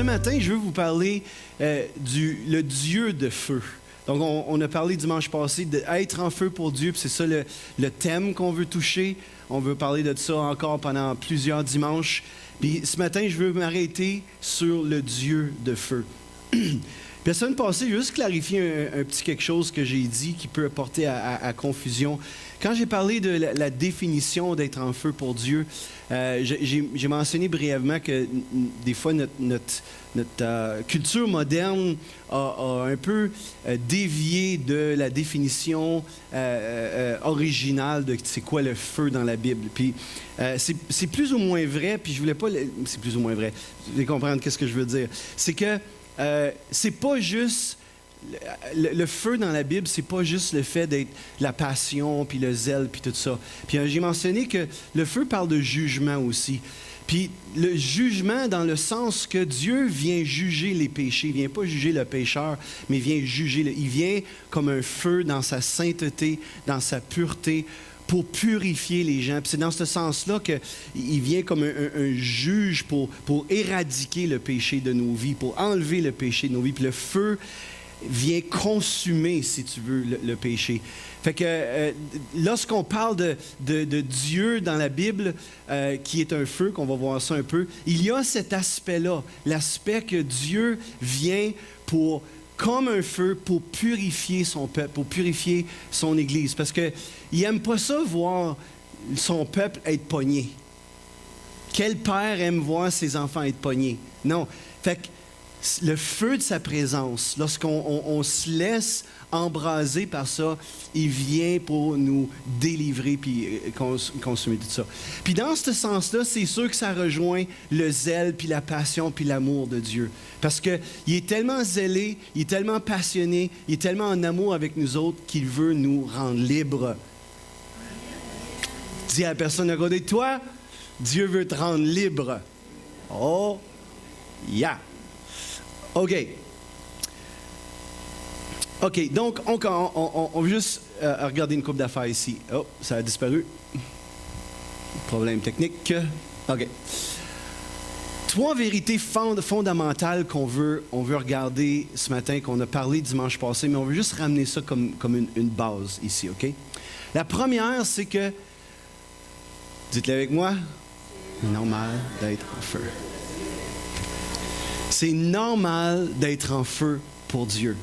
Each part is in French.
matin, je veux vous parler le Dieu de feu. Donc, on a parlé dimanche passé d'être en feu pour Dieu, puis c'est ça le thème qu'on veut toucher. On veut parler de ça encore pendant plusieurs dimanches. Puis ce matin, je veux m'arrêter sur le Dieu de feu. Puis la semaine passée, je veux juste clarifier un petit quelque chose que j'ai dit qui peut porter à confusion. Quand j'ai parlé de la définition d'être en feu pour Dieu, j'ai mentionné brièvement que des fois notre culture moderne a un peu dévié de la définition originale de c'est quoi le feu dans la Bible. Puis c'est plus ou moins vrai, puis je voulais pas... C'est plus ou moins vrai. Vous allez comprendre qu'est-ce que je veux dire. C'est que c'est pas juste... Le feu dans la Bible, c'est pas juste le fait d'être la passion, puis le zèle, puis tout ça. Puis j'ai mentionné que le feu parle de jugement aussi. Puis le jugement dans le sens que Dieu vient juger les péchés. Il vient pas juger le pécheur, mais il vient juger. Il vient comme un feu dans sa sainteté, dans sa pureté, pour purifier les gens. Puis c'est dans ce sens-là qu'il vient comme un juge pour éradiquer le péché de nos vies, pour enlever le péché de nos vies. Puis le feu vient consumer, si tu veux, le péché. Fait que lorsqu'on parle de Dieu dans la Bible, qui est un feu, qu'on va voir ça un peu, il y a cet aspect-là, l'aspect que Dieu vient comme un feu, pour purifier son peuple, pour purifier son Église. Parce qu'il n'aime pas ça, voir son peuple être pogné. Quel père aime voir ses enfants être pognés? Non. Fait que le feu de sa présence, lorsqu'on se laisse embraser par ça, il vient pour nous délivrer puis consommer tout ça. Puis dans ce sens-là, c'est sûr que ça rejoint le zèle puis la passion puis l'amour de Dieu. Parce qu'il est tellement zélé, il est tellement passionné, il est tellement en amour avec nous autres qu'il veut nous rendre libres. Dis à la personne à côté de toi, Dieu veut te rendre libre. Oh, yeah! OK. OK, donc on veut juste regarder une couple d'affaires ici. Oh, ça a disparu. Problème technique. OK. 3 vérités fondamentales on veut regarder ce matin, qu'on a parlé dimanche passé, mais on veut juste ramener ça comme une base ici, OK? La première, c'est que, dites-le avec moi, c'est normal d'être en feu. C'est normal d'être en feu pour Dieu.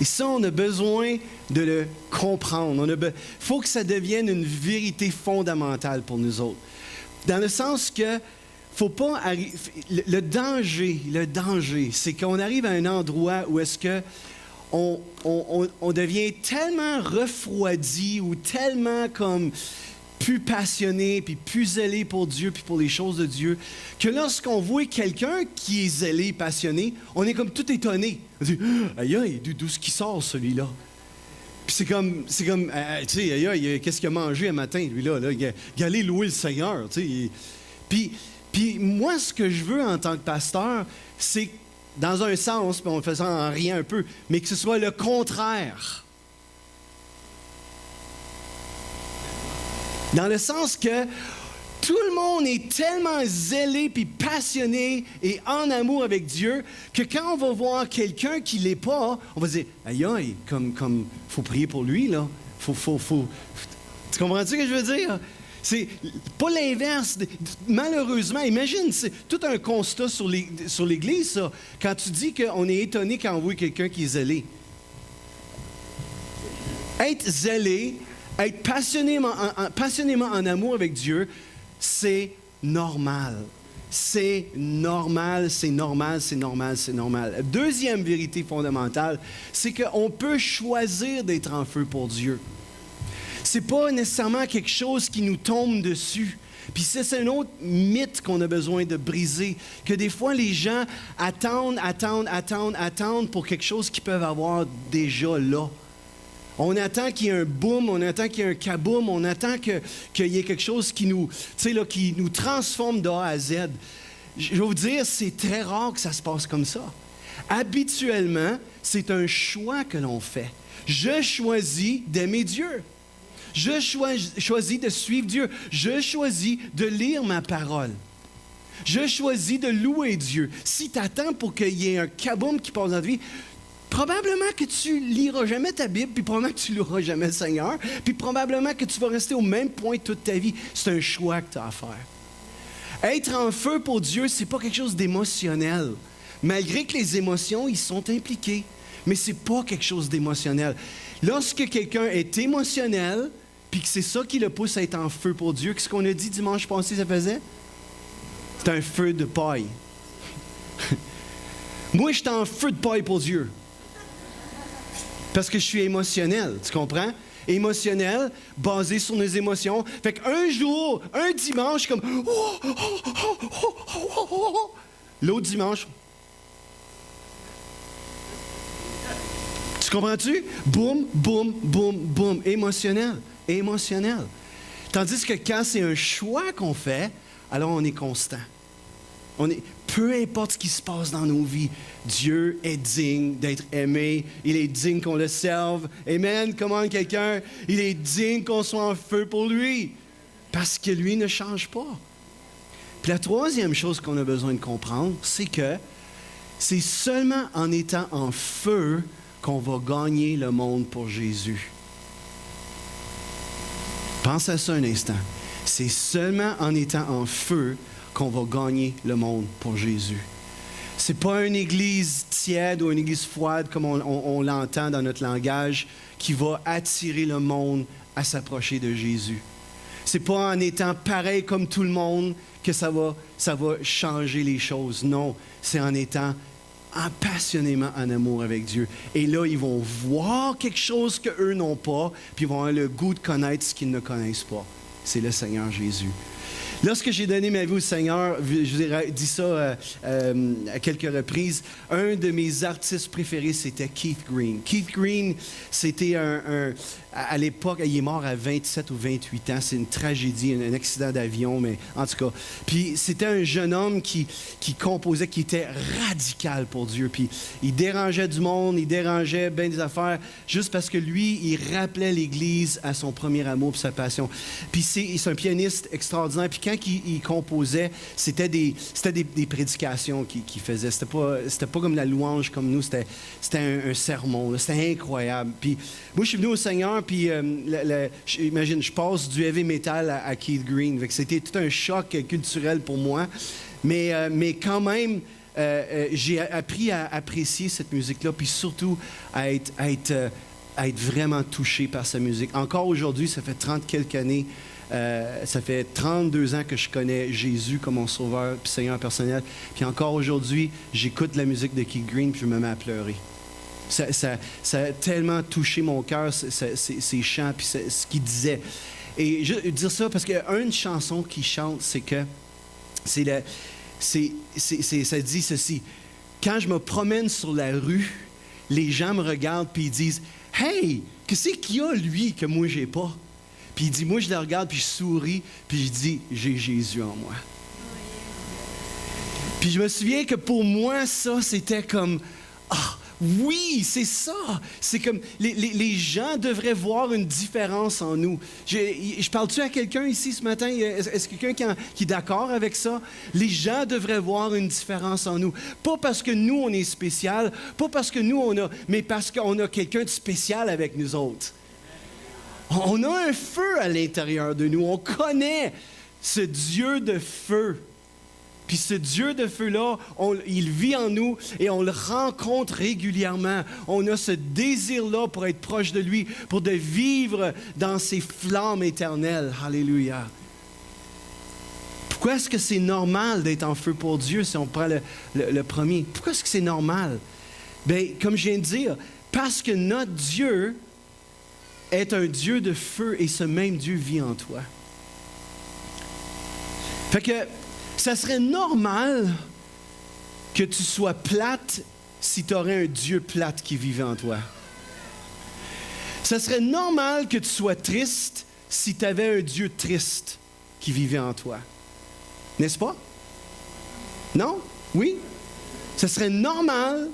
Et ça, on a besoin de le comprendre. Il faut que ça devienne une vérité fondamentale pour nous autres. Dans le sens que, faut pas le danger, c'est qu'on arrive à un endroit où est-ce que on devient tellement refroidi ou tellement comme plus passionné, puis plus zélé pour Dieu, puis pour les choses de Dieu, que lorsqu'on voit quelqu'un qui est zélé, passionné, on est comme tout étonné. On dit « Aïe, aïe, d'où est-ce qu'il sort, celui-là? » Puis c'est comme tu sais, aïe, aïe, qu'est-ce qu'il a mangé un matin, lui-là? Là? Il a allé louer le Seigneur, tu sais. Puis moi, ce que je veux en tant que pasteur, c'est, dans un sens, puis on le faisant en rien un peu, mais que ce soit le contraire. Dans le sens que tout le monde est tellement zélé puis passionné et en amour avec Dieu que quand on va voir quelqu'un qui ne l'est pas, on va dire « Aïe, aïe, comme faut prier pour lui, là. Faut. » Tu comprends-tu ce que je veux dire? C'est pas l'inverse. Malheureusement, imagine, c'est tout un constat sur l'Église, ça. Quand tu dis qu'on est étonné quand on voit quelqu'un qui est zélé. Être zélé, être passionnément en amour avec Dieu, c'est normal. C'est normal, c'est normal, c'est normal, c'est normal. Deuxième vérité fondamentale, c'est qu'on peut choisir d'être en feu pour Dieu. C'est pas nécessairement quelque chose qui nous tombe dessus. Puis c'est un autre mythe qu'on a besoin de briser, que des fois les gens attendent pour quelque chose qu'ils peuvent avoir déjà là. On attend qu'il y ait un boom, on attend qu'il y ait un kaboom, on attend qu'il y ait quelque chose qui nous transforme de A à Z. Je vais vous dire, c'est très rare que ça se passe comme ça. Habituellement, c'est un choix que l'on fait. Je choisis d'aimer Dieu. Je choisis de suivre Dieu. Je choisis de lire ma parole. Je choisis de louer Dieu. Si tu attends pour qu'il y ait un kaboum qui passe dans ta vie, probablement que tu liras jamais ta Bible, puis probablement que tu loueras jamais le Seigneur, puis probablement que tu vas rester au même point toute ta vie. C'est un choix que tu as à faire. Être en feu pour Dieu, c'est pas quelque chose d'émotionnel. Malgré que les émotions, ils sont impliquées, mais c'est pas quelque chose d'émotionnel. Lorsque quelqu'un est émotionnel, puis que c'est ça qui le pousse à être en feu pour Dieu, qu'est-ce qu'on a dit dimanche passé, ça faisait? C'est un feu de paille. Moi, je suis en feu de paille pour Dieu. Parce que je suis émotionnel, tu comprends? Émotionnel, basé sur nos émotions. Fait qu'un jour, un dimanche, comme... L'autre dimanche... Tu comprends-tu? Boum, boum, boum, boum. Émotionnel. Émotionnel. Tandis que quand c'est un choix qu'on fait, alors on est constant. Peu importe ce qui se passe dans nos vies, Dieu est digne d'être aimé. Il est digne qu'on le serve. Amen. Comment quelqu'un? Il est digne qu'on soit en feu pour lui. Parce que lui ne change pas. Puis la troisième chose qu'on a besoin de comprendre, c'est que c'est seulement en étant en feu qu'on va gagner le monde pour Jésus. Pense à ça un instant. C'est seulement en étant en feu qu'on va gagner le monde pour Jésus. C'est pas une église tiède ou une église froide comme on l'entend dans notre langage qui va attirer le monde à s'approcher de Jésus. C'est pas en étant pareil comme tout le monde que ça va changer les choses. Non, c'est en étant passionnément en amour avec Dieu. Et là, ils vont voir quelque chose qu'eux n'ont pas, puis ils vont avoir le goût de connaître ce qu'ils ne connaissent pas. C'est le Seigneur Jésus. Lorsque j'ai donné ma vie au Seigneur, je vous ai dit ça à quelques reprises, un de mes artistes préférés, c'était Keith Green. Keith Green, c'était à l'époque, il est mort à 27 ou 28 ans. C'est une tragédie, un accident d'avion, mais en tout cas. Puis c'était un jeune homme qui composait, qui était radical pour Dieu. Puis il dérangeait du monde, il dérangeait bien des affaires, juste parce que lui, il rappelait l'Église à son premier amour et sa passion. Puis c'est un pianiste extraordinaire. Puis quand il composait, c'était des prédications qu'il faisait. C'était pas comme la louange comme nous, c'était un sermon. Là. C'était incroyable. Puis moi, je suis venu au Seigneur, puis imagine, je passe du heavy metal à Keith Green. Fait que c'était tout un choc culturel pour moi. Mais quand même, j'ai appris à apprécier cette musique-là, puis surtout à être vraiment touché par sa musique. Encore aujourd'hui, ça fait 30 quelques années, ça fait 32 ans que je connais Jésus comme mon sauveur et Seigneur personnel. Puis encore aujourd'hui, j'écoute la musique de Keith Green puis je me mets à pleurer. Ça a tellement touché mon cœur, ses chants puis ce qu'il disait. Et je dire ça parce qu'il y a une chanson qu'il chante, c'est que ça dit ceci. Quand je me promène sur la rue, les gens me regardent puis ils disent « Hey, qu'est-ce qu'il y a lui que moi j'ai pas? » Puis il dit, moi je le regarde puis je souris puis je dis « J'ai Jésus en moi. » Puis je me souviens que pour moi ça c'était comme « Ah, oui, c'est ça! » C'est comme, les gens devraient voir une différence en nous. Je parle-tu à quelqu'un ici ce matin? Est-ce quelqu'un qui est d'accord avec ça? Les gens devraient voir une différence en nous. Pas parce que nous, on est spécial, pas parce que nous, mais parce qu'on a quelqu'un de spécial avec nous autres. On a un feu à l'intérieur de nous. On connaît ce Dieu de feu. Puis ce Dieu de feu-là, il vit en nous et on le rencontre régulièrement. On a ce désir-là pour être proche de lui, pour de vivre dans ses flammes éternelles. Alléluia. Pourquoi est-ce que c'est normal d'être en feu pour Dieu si on prend le premier? Pourquoi est-ce que c'est normal? Bien, comme je viens de dire, parce que notre Dieu est un Dieu de feu et ce même Dieu vit en toi. Fait que ça serait normal que tu sois plate si tu aurais un Dieu plate qui vivait en toi. Ça serait normal que tu sois triste si tu avais un Dieu triste qui vivait en toi. N'est-ce pas? Non? Oui? Ça serait normal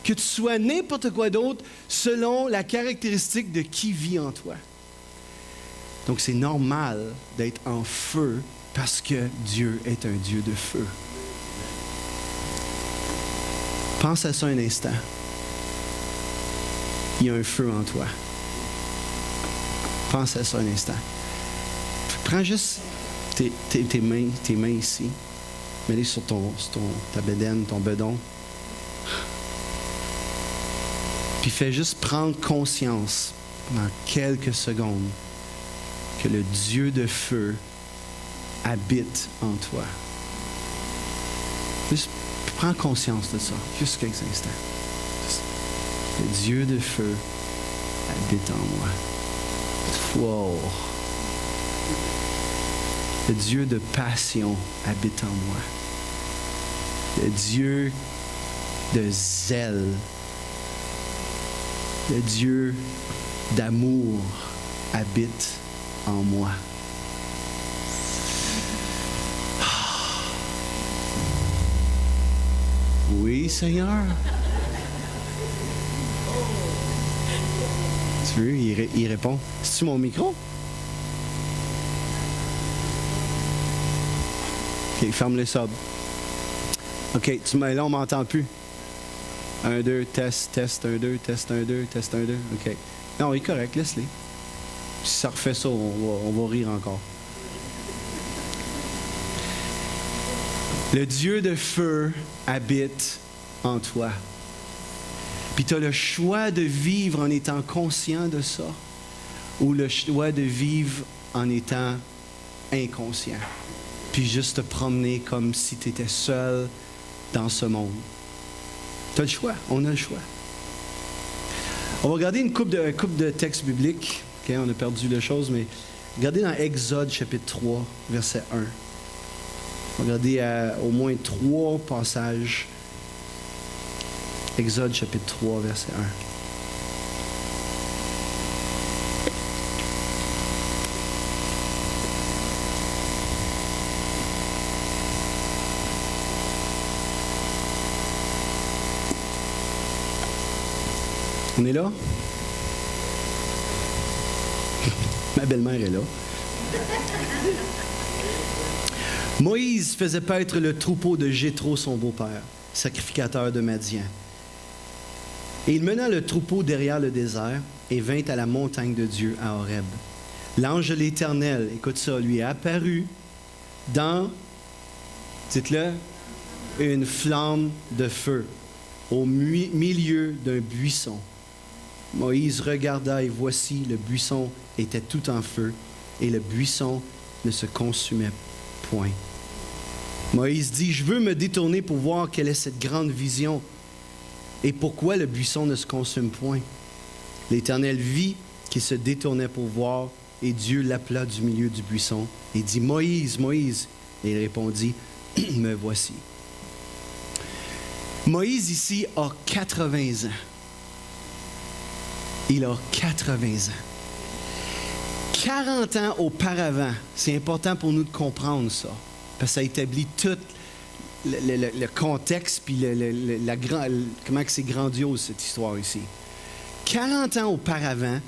que tu sois n'importe quoi d'autre selon la caractéristique de qui vit en toi. Donc c'est normal d'être en feu Parce que Dieu est un Dieu de feu. Pense à ça un instant. Il y a un feu en toi. Pense à ça un instant. Prends juste tes mains ici. Mets-les sur ta bédaine, ton bedon. Puis fais juste prendre conscience pendant quelques secondes que le Dieu de feu habite en toi. Juste prends conscience de ça, juste quelques instants. Le Dieu de feu habite en moi. Wow. Le Dieu de passion habite en moi. Le Dieu de zèle. Le Dieu d'amour habite en moi. Oui, Seigneur. Tu veux, il répond. C'est-tu mon micro? OK, ferme les subs. OK, là, on m'entend plus. 1, 2, test, 1, 2, test, 1, 2, test, 1, 2. OK. Non, il est correct, laisse-les. Si ça refait ça, on va rire encore. Le Dieu de feu habite en toi. Puis tu as le choix de vivre en étant conscient de ça ou le choix de vivre en étant inconscient. Puis juste te promener comme si tu étais seul dans ce monde. Tu as le choix, on a le choix. On va regarder une couple de textes bibliques. Okay, on a perdu les choses, mais regardez dans Exode chapitre 3, verset 1. Regardez au moins 3 passages. Exode chapitre 3, verset 1. On est là? Ma belle-mère est là. Moïse faisait paître le troupeau de Jéthro, son beau-père, sacrificateur de Madian. Et il mena le troupeau derrière le désert et vint à la montagne de Dieu à Horeb. L'ange de l'Éternel, écoute ça, lui est apparu dans, dites-le, une flamme de feu au milieu d'un buisson. Moïse regarda et voici, le buisson était tout en feu et le buisson ne se consumait point. Moïse dit, je veux me détourner pour voir quelle est cette grande vision et pourquoi le buisson ne se consume point. L'Éternel vit qu'il se détournait pour voir et Dieu l'appela du milieu du buisson et dit, Moïse, Moïse. Et il répondit, me voici. Moïse ici a 80 ans. Il a 80 ans. 40 ans auparavant, c'est important pour nous de comprendre ça, parce que ça établit tout le contexte puis comment que c'est grandiose cette histoire ici. 40 ans auparavant,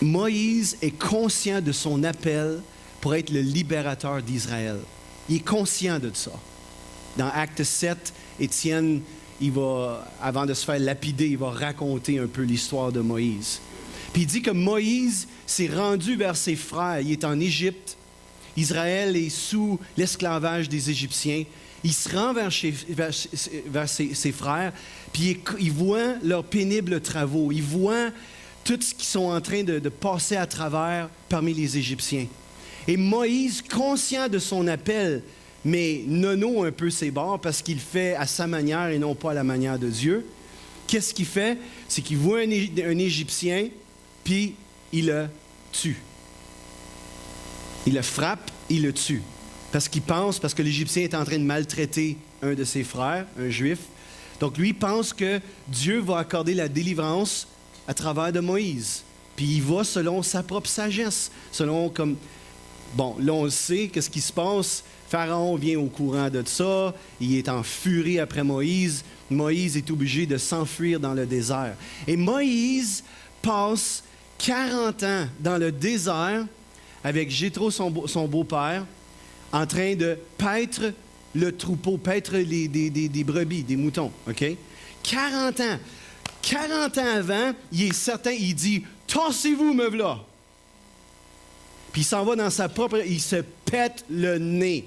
Moïse est conscient de son appel pour être le libérateur d'Israël. Il est conscient de ça. Dans Acte 7, Étienne, avant de se faire lapider, il va raconter un peu l'histoire de Moïse. Puis il dit que Moïse s'est rendu vers ses frères. Il est en Égypte. Israël est sous l'esclavage des Égyptiens. Il se rend vers ses frères, puis il voit leurs pénibles travaux. Il voit tout ce qu'ils sont en train de passer à travers parmi les Égyptiens. Et Moïse, conscient de son appel, mais nono un peu ses bords parce qu'il fait à sa manière et non pas à la manière de Dieu, qu'est-ce qu'il fait? C'est qu'il voit un Égyptien, puis il le tue. Il le frappe, il le tue. Parce que l'Égyptien est en train de maltraiter un de ses frères, un Juif. Donc lui, il pense que Dieu va accorder la délivrance à travers de Moïse. Puis il va selon sa propre sagesse, selon comme... Bon, là on le sait, qu'est-ce qui se passe? Pharaon vient au courant de ça, il est en furie après Moïse. Moïse est obligé de s'enfuir dans le désert. Et Moïse passe 40 ans dans le désert avec Jéthro, son beau-père, en train de paître le troupeau, paître des brebis, des moutons, OK? 40 ans. 40 ans avant, il est certain, il dit « Tassez-vous, me v'là! » Puis il s'en va dans sa propre... Il se pète le nez.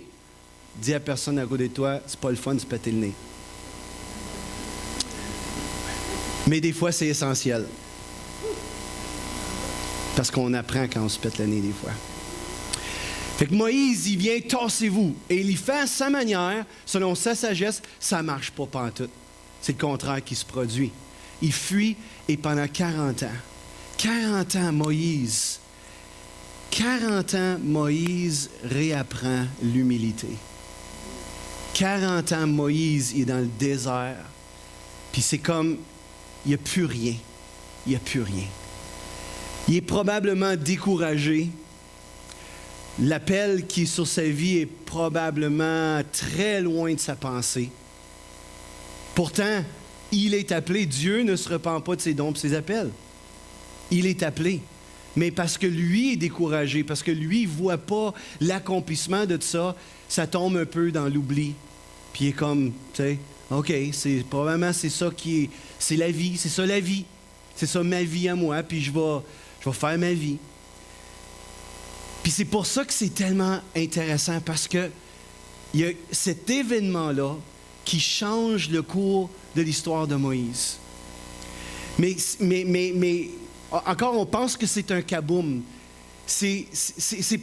Dis à personne à côté de toi, c'est pas le fun de se péter le nez. Mais des fois, c'est essentiel. Parce qu'on apprend quand on se pète le nez des fois. Fait que Moïse, il vient, tassez-vous. Et il y fait à sa manière, selon sa sagesse, ça ne marche pas pantoute. C'est le contraire qui se produit. Il fuit et pendant 40 ans, Moïse 40 ans, Moïse réapprend l'humilité. 40 ans, Moïse est dans le désert. Puis c'est comme, il n'y a plus rien. Il n'y a plus rien. Il est probablement découragé. L'appel qui est sur sa vie est probablement très loin de sa pensée. Pourtant, il est appelé. Dieu ne se repent pas de ses dons et ses appels. Il est appelé. Mais parce que lui est découragé, parce que lui ne voit pas l'accomplissement de ça, ça tombe un peu dans l'oubli. Puis il est comme, tu sais, OK, probablement c'est ça qui est, c'est la vie, c'est ça la vie. C'est ça ma vie à moi, puis je vais faire ma vie. Puis c'est pour ça que c'est tellement intéressant, parce que il y a cet événement-là qui change le cours de l'histoire de Moïse. Mais encore, on pense que c'est un kaboum. C'est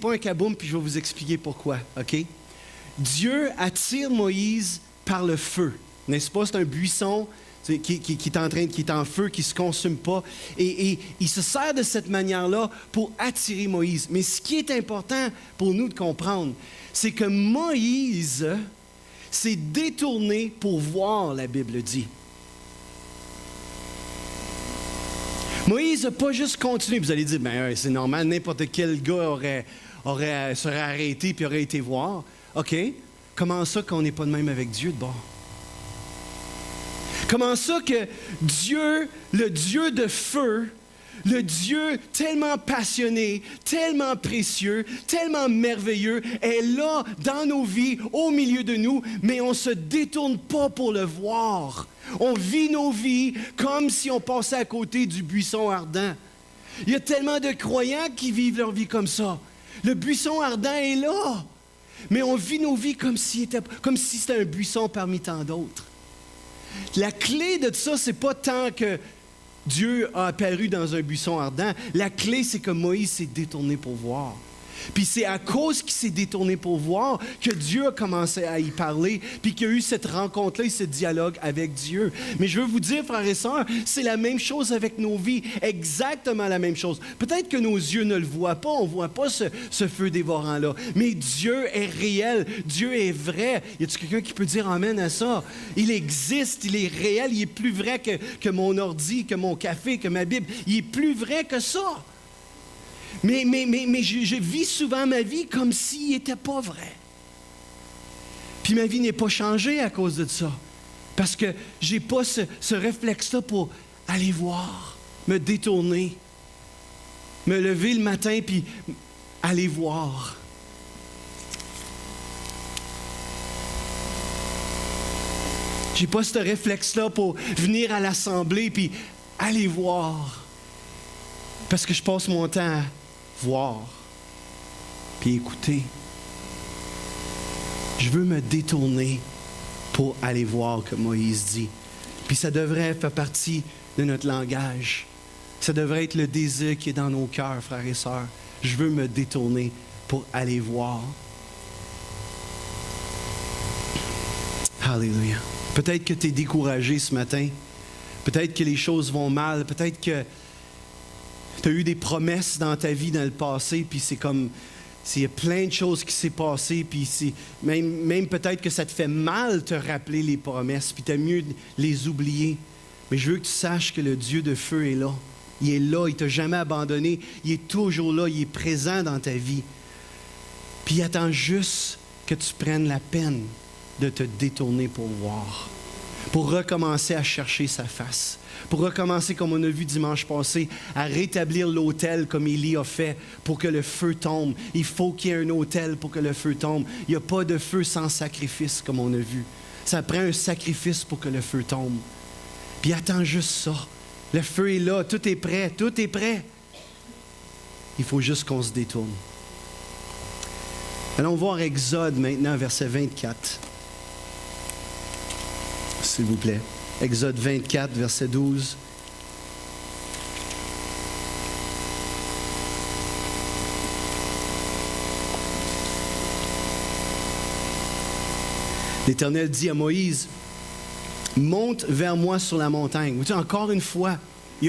pas un kaboum, puis je vais vous expliquer pourquoi, OK? Dieu attire Moïse par le feu, n'est-ce pas? C'est un buisson qui est en feu, qui ne se consume pas. Et il se sert de cette manière-là pour attirer Moïse. Mais ce qui est important pour nous de comprendre, c'est que Moïse s'est détourné pour voir, la Bible dit. Moïse n'a pas juste continué. Vous allez dire, ben c'est normal, n'importe quel gars serait arrêté puis aurait été voir. OK, comment ça qu'on n'est pas de même avec Dieu de bord? Comment ça que Dieu, le Dieu de feu, le Dieu tellement passionné, tellement précieux, tellement merveilleux, est là dans nos vies, au milieu de nous, mais on ne se détourne pas pour le voir. On vit nos vies comme si on passait à côté du buisson ardent. Il y a tellement de croyants qui vivent leur vie comme ça. Le buisson ardent est là, mais on vit nos vies comme si c'était un buisson parmi tant d'autres. La clé de ça, c'est pas tant que Dieu a apparu dans un buisson ardent. La clé, c'est que Moïse s'est détourné pour voir. Puis c'est à cause qu'il s'est détourné pour voir que Dieu a commencé à y parler, puis qu'il y a eu cette rencontre-là et ce dialogue avec Dieu. Mais je veux vous dire, frères et sœurs, c'est la même chose avec nos vies, exactement la même chose. Peut-être que nos yeux ne le voient pas, on ne voit pas ce feu dévorant-là, mais Dieu est réel, Dieu est vrai. Y a-t-il quelqu'un qui peut dire amen à ça? Il existe, il est réel, il est plus vrai que mon ordi, que mon café, que ma Bible. Il est plus vrai que ça. Mais je vis souvent ma vie comme s'il n'était pas vrai. Puis ma vie n'est pas changée à cause de ça. Parce que je n'ai pas ce réflexe-là pour aller voir, me détourner, me lever le matin puis aller voir. Je n'ai pas ce réflexe-là pour venir à l'assemblée puis aller voir. Parce que je passe mon temps à voir, puis écouter. Je veux me détourner pour aller voir, comme Moïse dit. Puis ça devrait faire partie de notre langage. Ça devrait être le désir qui est dans nos cœurs, frères et sœurs. Je veux me détourner pour aller voir. Alléluia. Peut-être que tu es découragé ce matin. Peut-être que les choses vont mal. Peut-être que tu as eu des promesses dans ta vie dans le passé, puis c'est comme, il y a plein de choses qui s'est passé, puis même peut-être que ça te fait mal te rappeler les promesses, puis tu as mieux de les oublier. Mais je veux que tu saches que le Dieu de feu est là. Il est là, il ne t'a jamais abandonné, il est toujours là, il est présent dans ta vie. Puis il attend juste que tu prennes la peine de te détourner pour voir. pour recommencer à chercher sa face, pour recommencer, comme on a vu dimanche passé, à rétablir l'autel comme Élie a fait pour que le feu tombe. Il faut qu'il y ait un autel pour que le feu tombe. Il n'y a pas de feu sans sacrifice, comme on a vu. Ça prend un sacrifice pour que le feu tombe. Puis attends juste ça. Le feu est là, tout est prêt, tout est prêt. Il faut juste qu'on se détourne. Allons voir Exode maintenant, verset 24. S'il vous plaît. Exode 24, verset 12. L'Éternel dit à Moïse, « Monte vers moi sur la montagne. » Vous savez, encore une fois, il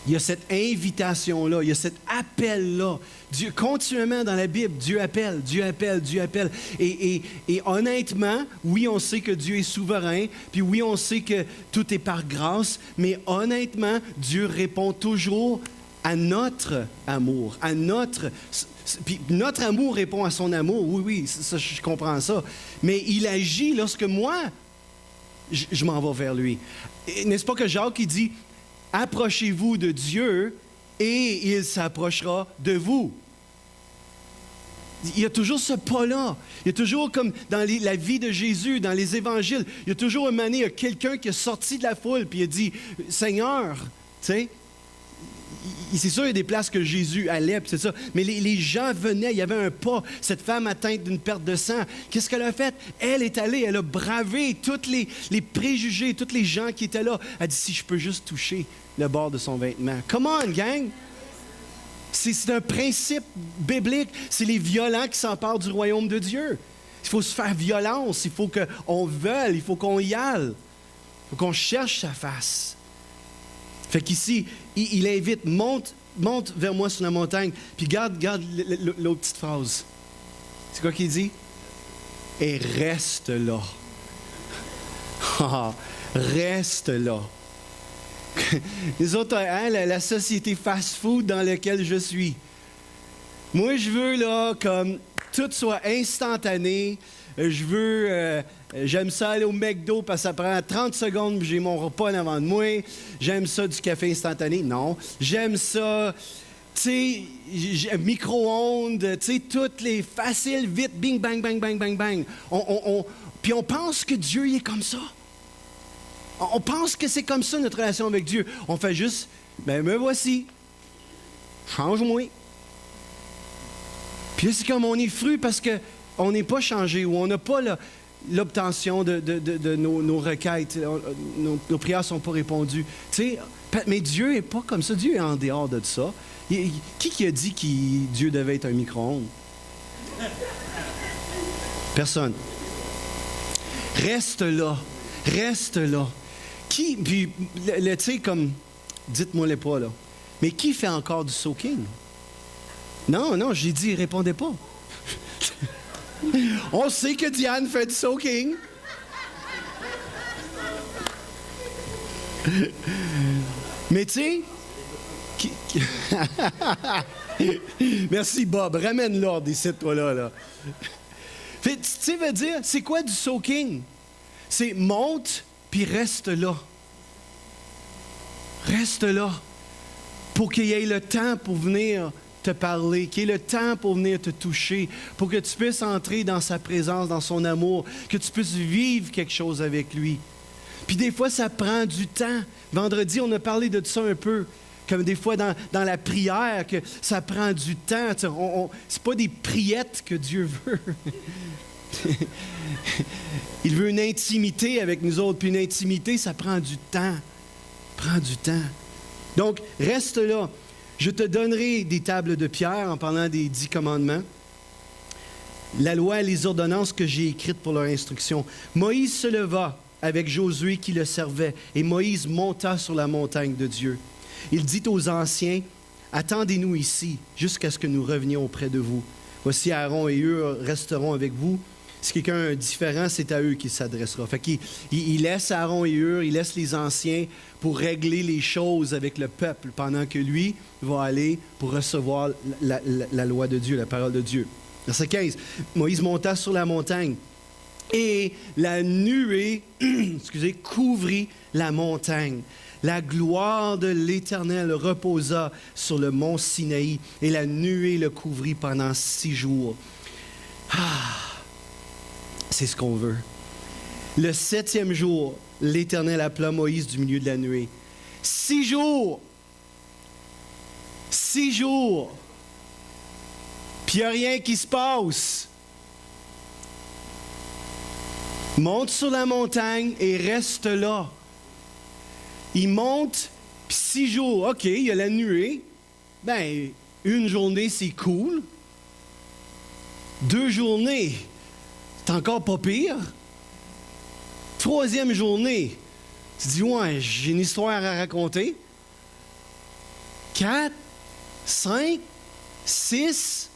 y a cette invitation-là, il y a cet appel-là. Dieu, continuellement dans la Bible, Dieu appelle, Dieu appelle, Dieu appelle. Et honnêtement, oui, on sait que Dieu est souverain, puis oui, on sait que tout est par grâce, mais honnêtement, Dieu répond toujours à notre amour, à notre... Puis notre amour répond à son amour, oui, ça, je comprends ça. Mais il agit lorsque moi, je m'en vais vers lui. N'est-ce pas que Jacques, il dit... Approchez-vous de Dieu et il s'approchera de vous. Il y a toujours ce pas-là. Il y a toujours, comme dans la vie de Jésus, dans les évangiles, il y a toujours un moment donné, il y a quelqu'un qui est sorti de la foule puis il a dit, « Seigneur, tu sais, c'est sûr, il y a des places que Jésus allait, c'est ça. Mais les gens venaient, il y avait un pas. Cette femme atteinte d'une perte de sang, qu'est-ce qu'elle a fait? Elle est allée, elle a bravé tous les préjugés, tous les gens qui étaient là. Elle dit, si je peux juste toucher le bord de son vêtement. Come on, gang! C'est un principe biblique. C'est les violents qui s'emparent du royaume de Dieu. Il faut se faire violence, il faut qu'on veuille, il faut qu'on y aille. Il faut qu'on cherche sa face. Fait qu'ici, il invite, monte vers moi sur la montagne, puis garde l'autre petite phrase. C'est quoi qu'il dit? Et reste là. Reste là. Les autres, hein, la société fast-food dans laquelle je suis. Moi, je veux là, comme tout soit instantané. Je veux... j'aime ça aller au McDo parce que ça prend 30 secondes et j'ai mon repas en avant de moi. J'aime ça du café instantané. Non. J'aime ça, tu sais, micro-ondes, tu sais, toutes les faciles, vite, bing, bang, bang, bang, bang, bang. Puis on pense que Dieu il est comme ça. On pense que c'est comme ça notre relation avec Dieu. On fait juste, ben me voici. Change-moi. Puis là, c'est comme on est fru parce qu'on n'est pas changé ou on n'a pas l'obtention de nos requêtes. Nos prières ne sont pas répondues. Tu sais, mais Dieu n'est pas comme ça. Dieu est en dehors de ça. Qui a dit que Dieu devait être un micro-ondes? Personne. Reste là. Reste là. Puis, tu sais, comme, dites-moi-le pas, là. Mais qui fait encore du soaking? Non, j'ai dit, répondez pas. On sait que Diane fait du soaking. Mais tu sais... Merci Bob, ramène l'ordre ici, toi là. Tu sais, veut dire, c'est quoi du soaking? C'est monte, puis reste là. Reste là. Pour qu'il y ait le temps pour venir te parler, qu'il y ait le temps pour venir te toucher, pour que tu puisses entrer dans sa présence, dans son amour, que tu puisses vivre quelque chose avec lui. Puis des fois, ça prend du temps. Vendredi, on a parlé de ça un peu, comme des fois dans la prière, que ça prend du temps. C'est pas des priettes que Dieu veut. Il veut une intimité avec nous autres, puis une intimité, ça prend du temps. Prends du temps. Donc, reste là. Je te donnerai des tables de pierre en parlant des 10 commandements. La loi et les ordonnances que j'ai écrites pour leur instruction. Moïse se leva avec Josué qui le servait, et Moïse monta sur la montagne de Dieu. Il dit aux anciens, « Attendez-nous ici, jusqu'à ce que nous revenions auprès de vous. Voici Aaron et eux resteront avec vous. » Si quelqu'un est différent, c'est à eux qu'il s'adressera. Fait qu'il laisse Aaron et Hur, il laisse les anciens pour régler les choses avec le peuple, pendant que lui va aller pour recevoir la loi de Dieu, la parole de Dieu. Verset 15. Moïse monta sur la montagne. Et la nuée, couvrit la montagne. La gloire de l'Éternel reposa sur le mont Sinaï, et la nuée le couvrit pendant 6 jours. C'est ce qu'on veut. Le 7e jour, l'Éternel appela Moïse du milieu de la nuée. 6 jours! 6 jours! Puis il n'y a rien qui se passe. Monte sur la montagne et reste là. Il monte, puis 6 jours. OK, il y a la nuée. Ben, une journée, c'est cool. 2 journées, c'est encore pas pire. 3e journée, tu dis, ouais, j'ai une histoire à raconter. 4, 5, 6,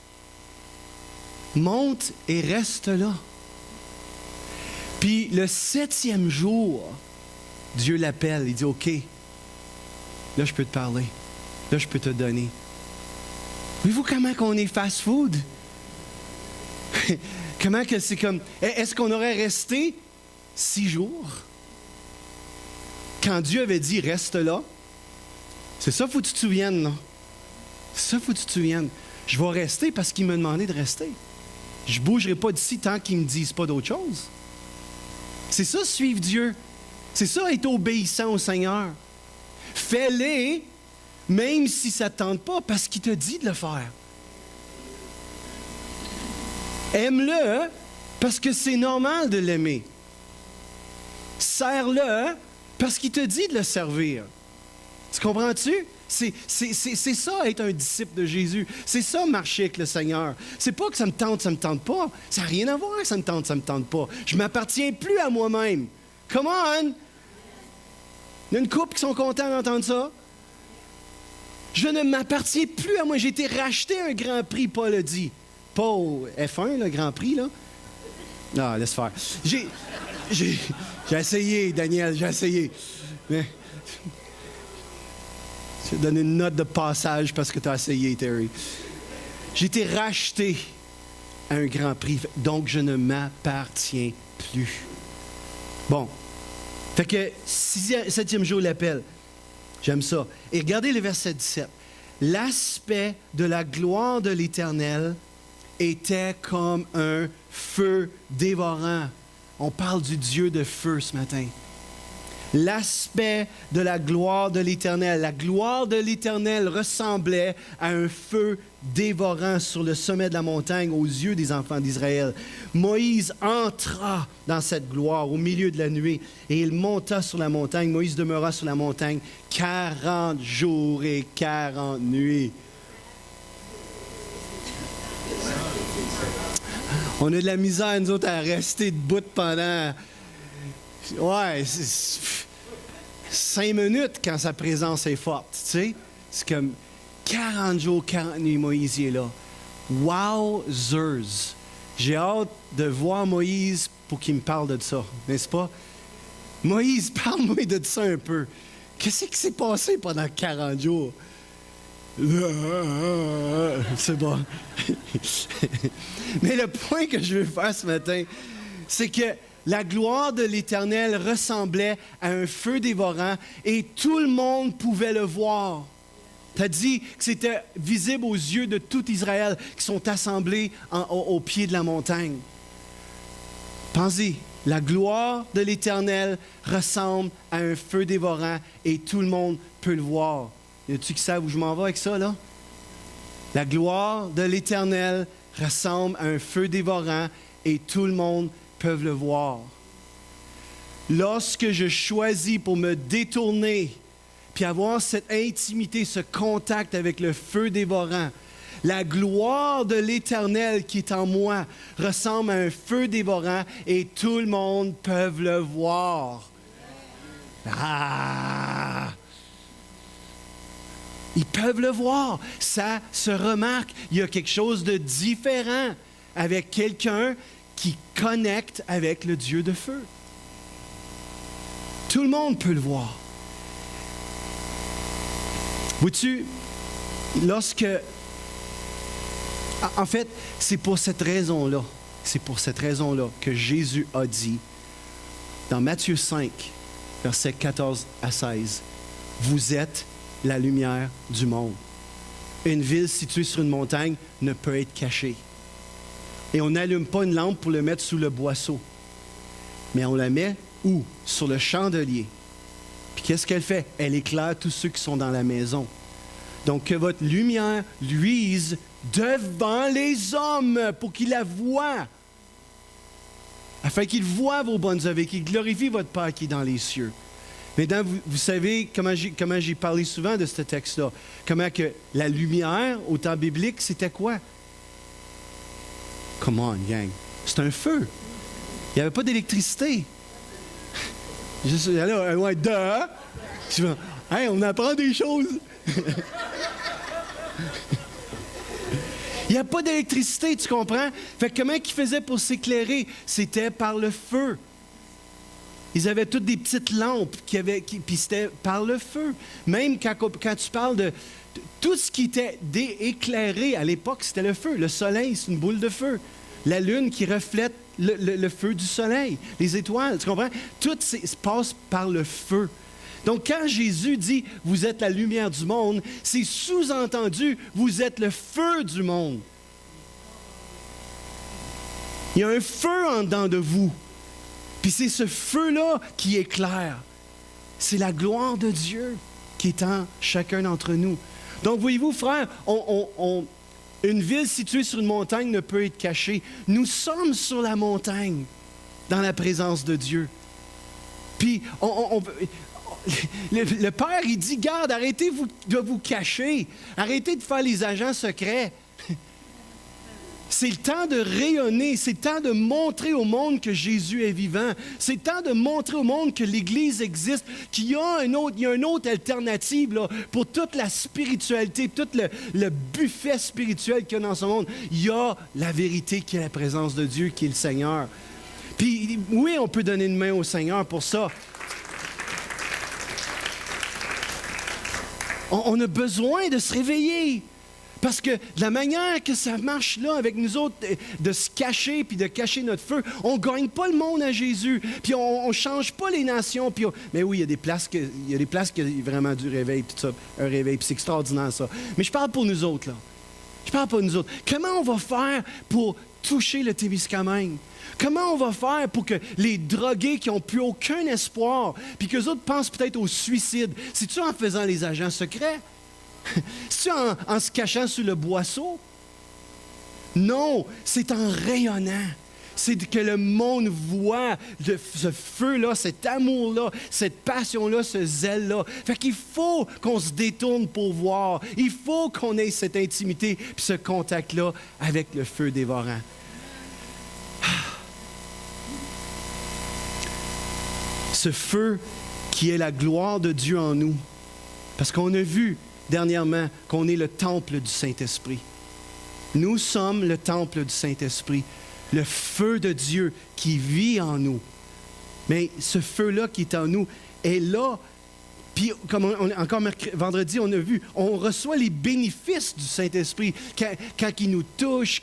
monte et reste là. Puis le 7e jour, Dieu l'appelle, il dit, OK, là je peux te parler, là je peux te donner. Voyez-vous comment qu'on est fast-food? Comment que c'est comme, est-ce qu'on aurait resté 6 jours? Quand Dieu avait dit, reste là, c'est ça, faut que tu te souviennes, là. C'est ça, faut que tu te souviennes. Je vais rester parce qu'il m'a demandé de rester. Je ne bougerai pas d'ici tant qu'il ne me dise pas d'autre chose. C'est ça, suivre Dieu. C'est ça, être obéissant au Seigneur. Fais-le, même si ça ne te tente pas, parce qu'il t'a dit de le faire. Aime-le, parce que c'est normal de l'aimer. Sers-le, parce qu'il te dit de le servir. Tu comprends-tu? C'est ça, être un disciple de Jésus. C'est ça, marcher avec le Seigneur. C'est pas que ça me tente pas. Ça n'a rien à voir que ça me tente pas. Je ne m'appartiens plus à moi-même. Come on! Il y a une couple qui sont contents d'entendre ça. Je ne m'appartiens plus à moi. J'ai été racheté un Grand Prix, Paul a dit. Pas au F1, le Grand Prix, là. Non, laisse faire. J'ai essayé, Daniel, j'ai essayé. Mais... Je vais te donner une note de passage parce que tu as essayé, Terry. J'ai été racheté à un Grand Prix, donc je ne m'appartiens plus. Bon. Fait que 7e jour, l'appel. J'aime ça. Et regardez le verset 17. L'aspect de la gloire de l'Éternel était comme un feu dévorant. On parle du Dieu de feu ce matin. L'aspect de la gloire de l'Éternel. La gloire de l'Éternel ressemblait à un feu dévorant sur le sommet de la montagne aux yeux des enfants d'Israël. Moïse entra dans cette gloire au milieu de la nuée et il monta sur la montagne. Moïse demeura sur la montagne 40 jours et 40 nuits. On a de la misère, nous autres, à rester debout pendant... Ouais, 5 minutes quand sa présence est forte, tu sais. C'est comme 40 jours, 40 nuits, Moïse est là. Wowzers! J'ai hâte de voir Moïse pour qu'il me parle de ça, n'est-ce pas? Moïse, parle-moi de ça un peu. Qu'est-ce qui s'est passé pendant 40 jours? C'est bon. Mais le point que je veux faire ce matin, c'est que la gloire de l'Éternel ressemblait à un feu dévorant et tout le monde pouvait le voir. Tu as dit que c'était visible aux yeux de tout Israël qui sont assemblés au pied de la montagne. Pensez, la gloire de l'Éternel ressemble à un feu dévorant et tout le monde peut le voir. Y a-tu qui savent où je m'en vais avec ça, là? La gloire de l'Éternel ressemble à un feu dévorant et tout le monde peut le voir. Lorsque je choisis pour me détourner puis avoir cette intimité, ce contact avec le feu dévorant, la gloire de l'Éternel qui est en moi ressemble à un feu dévorant et tout le monde peut le voir. Ah! Ils peuvent le voir. Ça se remarque. Il y a quelque chose de différent avec quelqu'un qui connecte avec le Dieu de feu. Tout le monde peut le voir. Vois-tu, lorsque... En fait, c'est pour cette raison-là C'est pour cette raison-là que Jésus a dit, dans Matthieu 5, versets 14 à 16, « Vous êtes la lumière du monde. » Une ville située sur une montagne ne peut être cachée. Et on n'allume pas une lampe pour le mettre sous le boisseau. Mais on la met où? Sur le chandelier. Puis qu'est-ce qu'elle fait? Elle éclaire tous ceux qui sont dans la maison. Donc que votre lumière luise devant les hommes pour qu'ils la voient. Afin qu'ils voient vos bonnes œuvres et qu'ils glorifient votre Père qui est dans les cieux. Maintenant, vous savez comment j'ai parlé souvent de ce texte-là. Comment que la lumière, au temps biblique, c'était quoi? Come on, gang. C'est un feu. Il n'y avait pas d'électricité. Juste, là, ouais, hey, on apprend des choses. Il n'y a pas d'électricité, tu comprends? Fait que comment ils faisaient pour s'éclairer? C'était par le feu. Ils avaient toutes des petites lampes, puis c'était par le feu. Même quand tu parles de tout ce qui était éclairé à l'époque, c'était le feu. Le soleil, c'est une boule de feu. La lune qui reflète le feu du soleil. Les étoiles, tu comprends? Tout se passe par le feu. Donc, quand Jésus dit « Vous êtes la lumière du monde », c'est sous-entendu « Vous êtes le feu du monde ». Il y a un feu en dedans de vous. Puis c'est ce feu-là qui éclaire. C'est la gloire de Dieu qui est en chacun d'entre nous. Donc, voyez-vous, frères, une ville située sur une montagne ne peut être cachée. Nous sommes sur la montagne, dans la présence de Dieu. Puis, le Père, il dit, garde, arrêtez de vous cacher. Arrêtez de faire les agents secrets. C'est le temps de rayonner, c'est le temps de montrer au monde que Jésus est vivant. C'est le temps de montrer au monde que l'Église existe, qu'il y a une autre alternative là, pour toute la spiritualité, tout le buffet spirituel qu'il y a dans ce monde. Il y a la vérité qui est la présence de Dieu, qui est le Seigneur. Puis oui, on peut donner une main au Seigneur pour ça. On a besoin de se réveiller. Parce que de la manière que ça marche là avec nous autres, de se cacher puis de cacher notre feu, on ne gagne pas le monde à Jésus. Puis on ne change pas les nations. Mais oui, il y a des places qui ont vraiment du réveil, puis ça, un réveil, puis c'est extraordinaire ça. Mais je parle pour nous autres, là. Je parle pour nous autres. Comment on va faire pour toucher le Témiscamingue? Comment on va faire pour que les drogués qui n'ont plus aucun espoir, puis qu'eux autres pensent peut-être au suicide, c'est-tu en faisant les agents secrets? C'est-tu en se cachant sous le boisseau? Non, c'est en rayonnant. C'est que le monde voit ce feu-là, cet amour-là, cette passion-là, ce zèle-là. Fait qu'il faut qu'on se détourne pour voir. Il faut qu'on ait cette intimité puis ce contact-là avec le feu dévorant. Ce feu qui est la gloire de Dieu en nous. Parce qu'on a vu dernièrement qu'on est le temple du Saint-Esprit. Nous sommes le temple du Saint-Esprit, le feu de Dieu qui vit en nous. Mais ce feu-là qui est en nous est là. Puis, comme encore vendredi, on a vu, on reçoit les bénéfices du Saint-Esprit quand il nous touche,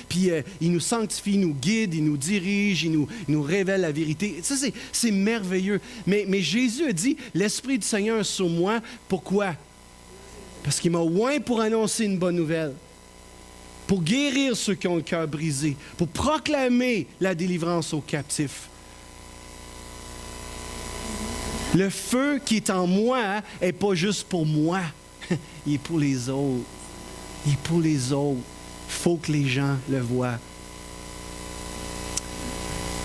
puis il nous sanctifie, il nous guide, il nous dirige, il nous révèle la vérité. Ça, c'est merveilleux. Mais Jésus a dit, l'Esprit du Seigneur est sur moi. Pourquoi? Parce qu'il m'a oint pour annoncer une bonne nouvelle, pour guérir ceux qui ont le cœur brisé, pour proclamer la délivrance aux captifs. Le feu qui est en moi n'est pas juste pour moi, il est pour les autres. Il est pour les autres. Il faut que les gens le voient.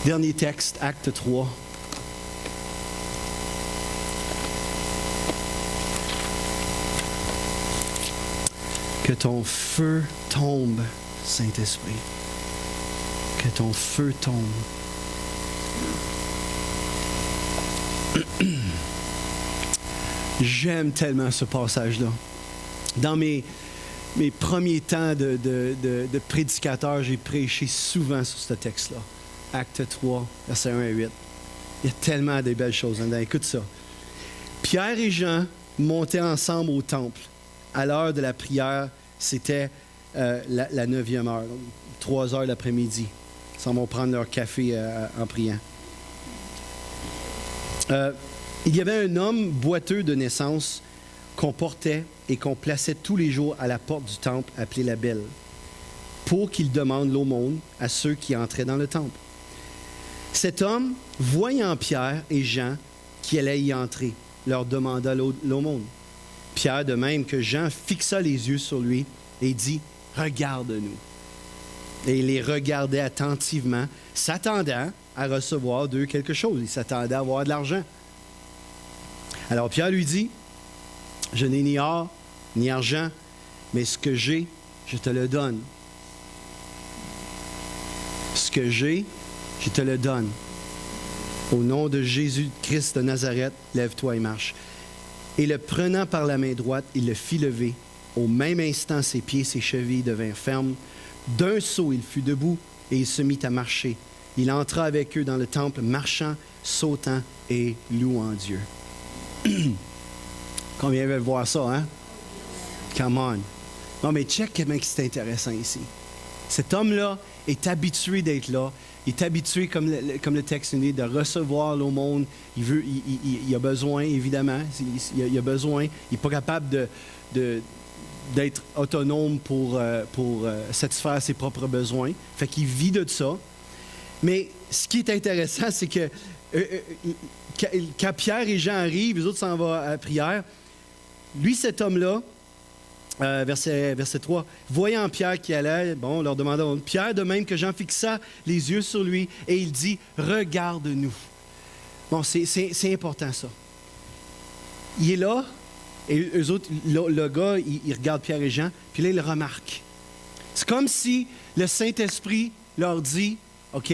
Dernier texte, Acte 3. Que ton feu tombe, Saint-Esprit. Que ton feu tombe. J'aime tellement ce passage-là. Dans mes premiers temps de prédicateur, j'ai prêché souvent sur ce texte-là. Acte 3, versets 1 à 8. Il y a tellement de belles choses dedans. Écoute ça. Pierre et Jean montaient ensemble au temple. À l'heure de la prière, c'était la 9e heure, donc 3 heures l'après-midi. Ils s'en vont prendre leur café en priant. Il y avait un homme boiteux de naissance qu'on portait et qu'on plaçait tous les jours à la porte du temple appelé la Belle, pour qu'il demande l'aumône à ceux qui entraient dans le temple. Cet homme, voyant Pierre et Jean qui allaient y entrer, leur demanda l'aumône. Pierre, de même que Jean, fixa les yeux sur lui et dit « Regarde-nous ». Et il les regardait attentivement, s'attendant à recevoir d'eux quelque chose. Il s'attendait à avoir de l'argent. Alors Pierre lui dit « Je n'ai ni or, ni argent, mais ce que j'ai, je te le donne. Ce que j'ai, je te le donne. Au nom de Jésus-Christ de Nazareth, lève-toi et marche. » Et le prenant par la main droite, il le fit lever. Au même instant, ses pieds et ses chevilles devinrent fermes. D'un saut, il fut debout et il se mit à marcher. Il entra avec eux dans le temple, marchant, sautant et louant Dieu. Combien veulent voir ça, hein? Come on. Non, mais check comment c'est intéressant ici. Cet homme-là est habitué d'être là. Il est habitué, comme le texte dit, de recevoir l'aumône. Il a besoin, évidemment. Il a besoin. Il n'est pas capable d'être autonome pour satisfaire ses propres besoins. Fait qu'il vit de ça. Mais ce qui est intéressant, c'est que quand Pierre et Jean arrivent, les autres s'en vont à la prière. Lui, cet homme-là, verset 3, voyant Pierre qui allait, bon, leur demandant, Pierre, de même que Jean fixa les yeux sur lui, et il dit, regarde-nous. Bon, c'est important ça. Il est là, et eux autres, le gars, il regarde Pierre et Jean, puis là, il le remarque. C'est comme si le Saint-Esprit leur dit, OK,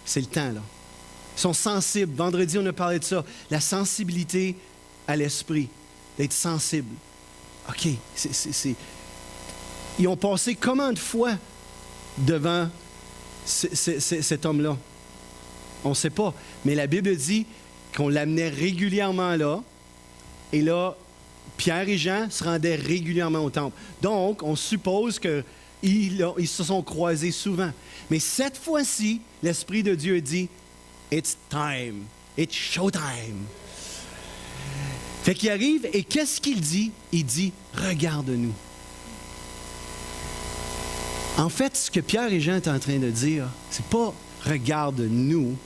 c'est le temps, là. Ils sont sensibles. Vendredi, on a parlé de ça. La sensibilité à l'esprit, d'être sensible. OK, Ils ont passé combien de fois devant cet homme-là? On ne sait pas. Mais la Bible dit qu'on l'amenait régulièrement là. Et là, Pierre et Jean se rendaient régulièrement au temple. Donc, on suppose qu'ils se sont croisés souvent. Mais cette fois-ci, l'Esprit de Dieu dit, « It's time. It's showtime. » Fait qu'il arrive, et qu'est-ce qu'il dit? Il dit, « Regarde-nous. » En fait, ce que Pierre et Jean sont en train de dire, c'est pas « Regarde-nous »,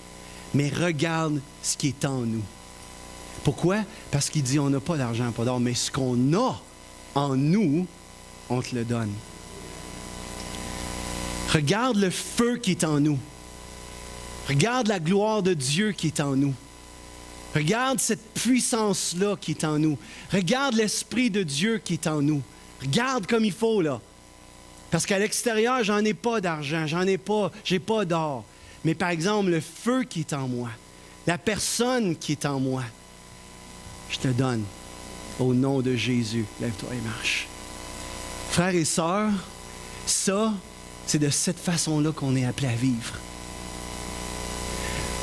mais « Regarde ce qui est en nous. » Pourquoi? Parce qu'il dit, on n'a pas d'argent, pas d'or, mais ce qu'on a en nous, on te le donne. Regarde le feu qui est en nous. Regarde la gloire de Dieu qui est en nous. Regarde cette puissance-là qui est en nous. Regarde l'Esprit de Dieu qui est en nous. Regarde comme il faut, là. Parce qu'à l'extérieur, j'en ai pas d'argent, j'ai pas d'or. Mais par exemple, le feu qui est en moi, la personne qui est en moi, je te donne au nom de Jésus. Lève-toi et marche. Frères et sœurs, ça, c'est de cette façon-là qu'on est appelé à vivre.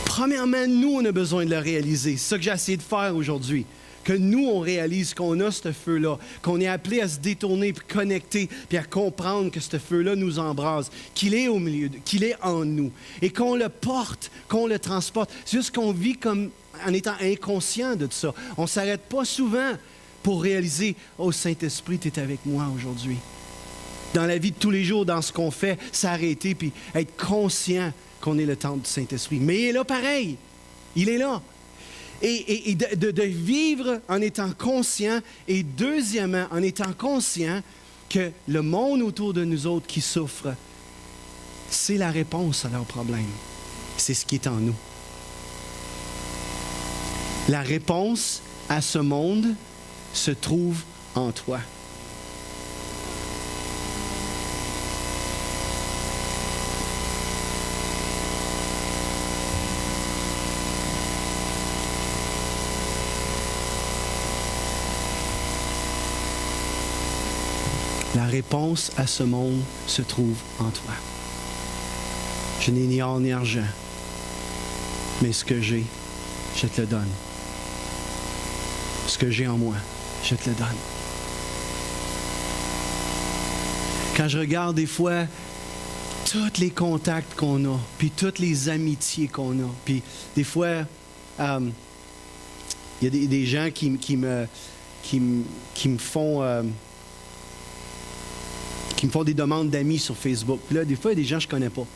Premièrement, nous, on a besoin de le réaliser. C'est ça que j'ai essayé de faire aujourd'hui. Que nous, on réalise qu'on a ce feu-là, qu'on est appelé à se détourner, puis connecter, puis à comprendre que ce feu-là nous embrase, qu'il est au milieu, qu'il est en nous, et qu'on le porte, qu'on le transporte. C'est juste qu'on vit comme en étant inconscient de tout ça. On ne s'arrête pas souvent pour réaliser « Oh, Saint-Esprit, tu es avec moi aujourd'hui. » Dans la vie de tous les jours, dans ce qu'on fait, s'arrêter, puis être conscient qu'on est le temple du Saint-Esprit. Mais il est là pareil. Il est là. Et de vivre en étant conscient, et deuxièmement, en étant conscient que le monde autour de nous autres qui souffre, c'est la réponse à leurs problèmes. C'est ce qui est en nous. La réponse à ce monde se trouve en toi. La réponse à ce monde se trouve en toi. Je n'ai ni or ni argent, mais ce que j'ai, je te le donne. Ce que j'ai en moi, je te le donne. Quand je regarde des fois tous les contacts qu'on a, puis toutes les amitiés qu'on a. Puis des fois, il y a des gens qui me font des demandes d'amis sur Facebook. Puis là, des fois, il y a des gens que je connais pas.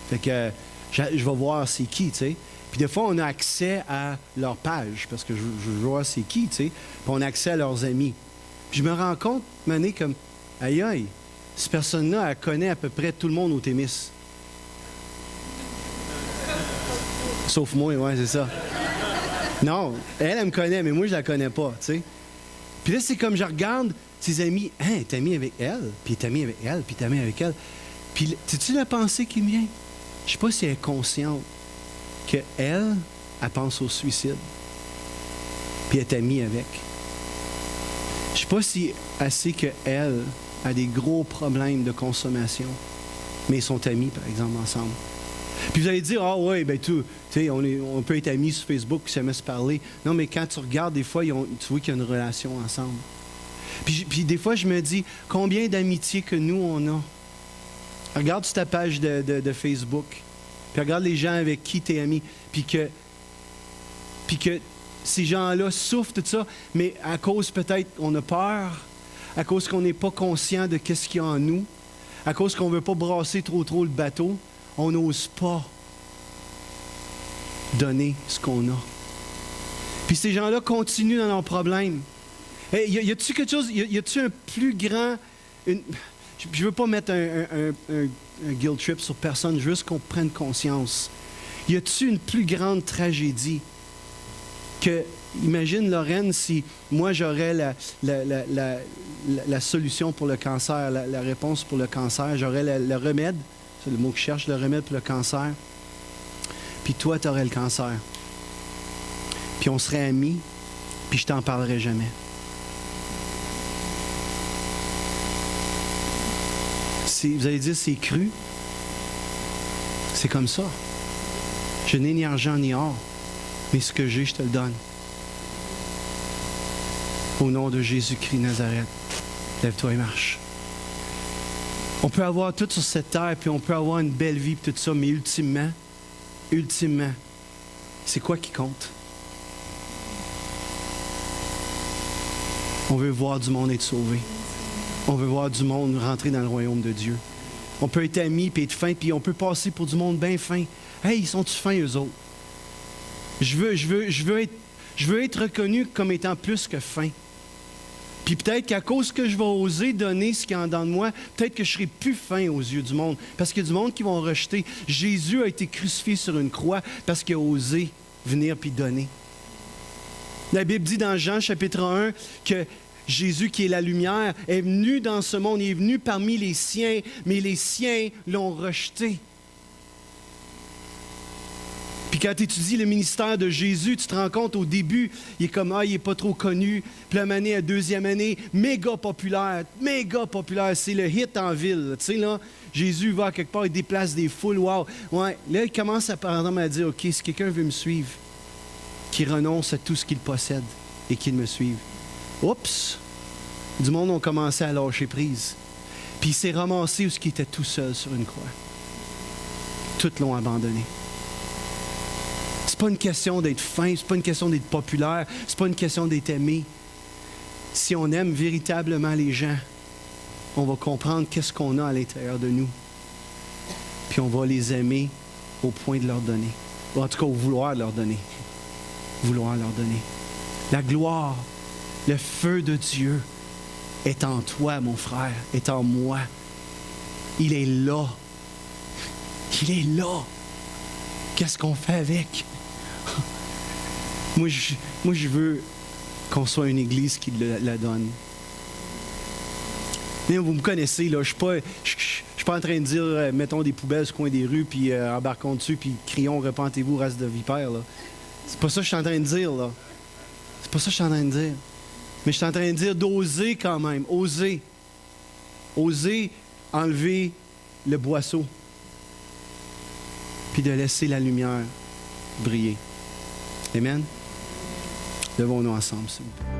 Fait que je vais voir c'est qui, tu sais. Puis des fois, on a accès à leur page, parce que je veux voir c'est qui, tu sais. Puis on a accès à leurs amis. Puis je me rends compte, mané, comme, aïe aïe, cette personne-là, elle connaît à peu près tout le monde au Témis. Sauf moi, ouais, c'est ça. Non, elle me connaît, mais moi, je la connais pas, tu sais. Puis là, c'est comme je regarde ses amis. Hein, t'es ami avec elle, puis t'es ami avec elle, puis t'es ami avec elle. Puis, sais-tu la pensée qui me vient? Je sais pas si elle est consciente qu'elle, elle pense au suicide. Puis elle est amie avec. Je sais pas si elle sait qu'elle a des gros problèmes de consommation, mais ils sont amis, par exemple, ensemble. Puis vous allez dire, ah ouais, ben tu sais, on peut être amis sur Facebook, puis jamais se parler. Non, mais quand tu regardes, des fois, tu vois qu'il y a une relation ensemble. Puis des fois, je me dis, combien d'amitiés que nous, on a? Regarde sur ta page de Facebook, puis regarde les gens avec qui tu es ami, puis que ces gens-là souffrent, tout ça, mais à cause peut-être qu'on a peur, à cause qu'on n'est pas conscient de qu'est-ce qu'il y a en nous, à cause qu'on ne veut pas brasser trop le bateau, on n'ose pas donner ce qu'on a. Puis ces gens-là continuent dans leurs problèmes. Hey, y a-t-il quelque chose, y a-t-il un plus grand... je ne veux pas mettre un guilt trip sur personne, juste qu'on prenne conscience. Y a-t-il une plus grande tragédie que, imagine Lorraine, si moi j'aurais la solution pour le cancer, la réponse pour le cancer, j'aurais le remède, c'est le mot que je cherche, le remède pour le cancer, puis toi tu aurais le cancer. Puis on serait amis, puis je t'en parlerai jamais. Vous allez dire, c'est cru. C'est comme ça. Je n'ai ni argent ni or, mais ce que j'ai, je te le donne. Au nom de Jésus-Christ Nazareth, lève-toi et marche. On peut avoir tout sur cette terre, puis on peut avoir une belle vie, puis tout ça, mais ultimement, c'est quoi qui compte? On veut voir du monde être sauvé. On veut voir du monde rentrer dans le royaume de Dieu. On peut être amis, puis être fin, puis on peut passer pour du monde bien fin. Hey, ils sont-tu fins, eux autres? Je veux être reconnu comme étant plus que fin. Puis peut-être qu'à cause que je vais oser donner ce qu'il y a en dedans de moi, peut-être que je serai plus fin aux yeux du monde. Parce qu'il y a du monde qui vont rejeter. Jésus a été crucifié sur une croix parce qu'il a osé venir puis donner. La Bible dit dans Jean chapitre 1 que Jésus, qui est la lumière, est venu dans ce monde, il est venu parmi les siens, mais les siens l'ont rejeté. Puis quand tu étudies le ministère de Jésus, tu te rends compte au début, il est comme, il n'est pas trop connu. Puis la année, la deuxième année, méga populaire, c'est le hit en ville. Tu sais, là, Jésus va quelque part, il déplace des foules, wow. Ouais, là, il commence à, par exemple, à dire, OK, si quelqu'un veut me suivre, qu'il renonce à tout ce qu'il possède et qu'il me suive. Oups! Du monde ont commencé à lâcher prise. Puis il s'est ramassé où il était tout seul sur une croix. Tout l'ont abandonné. C'est pas une question d'être fin, c'est pas une question d'être populaire, c'est pas une question d'être aimé. Si on aime véritablement les gens, on va comprendre qu'est-ce qu'on a à l'intérieur de nous. Puis on va les aimer au point de leur donner. Ou en tout cas, au vouloir leur donner. Vouloir leur donner. La gloire, le feu de Dieu est en toi, mon frère, est en moi. Il est là. Il est là. Qu'est-ce qu'on fait avec? Moi, je veux qu'on soit une église qui la donne. Mais vous me connaissez, là, je ne suis pas en train de dire mettons des poubelles sur le coin des rues, puis embarquons dessus, puis crions repentez-vous, race de vipères. Là. C'est pas ça que je suis en train de dire, là. C'est pas ça que je suis en train de dire. Mais je suis en train de dire d'oser quand même. Oser. Oser enlever le boisseau. Puis de laisser la lumière briller. Amen? Levons-nous ensemble, s'il vous plaît.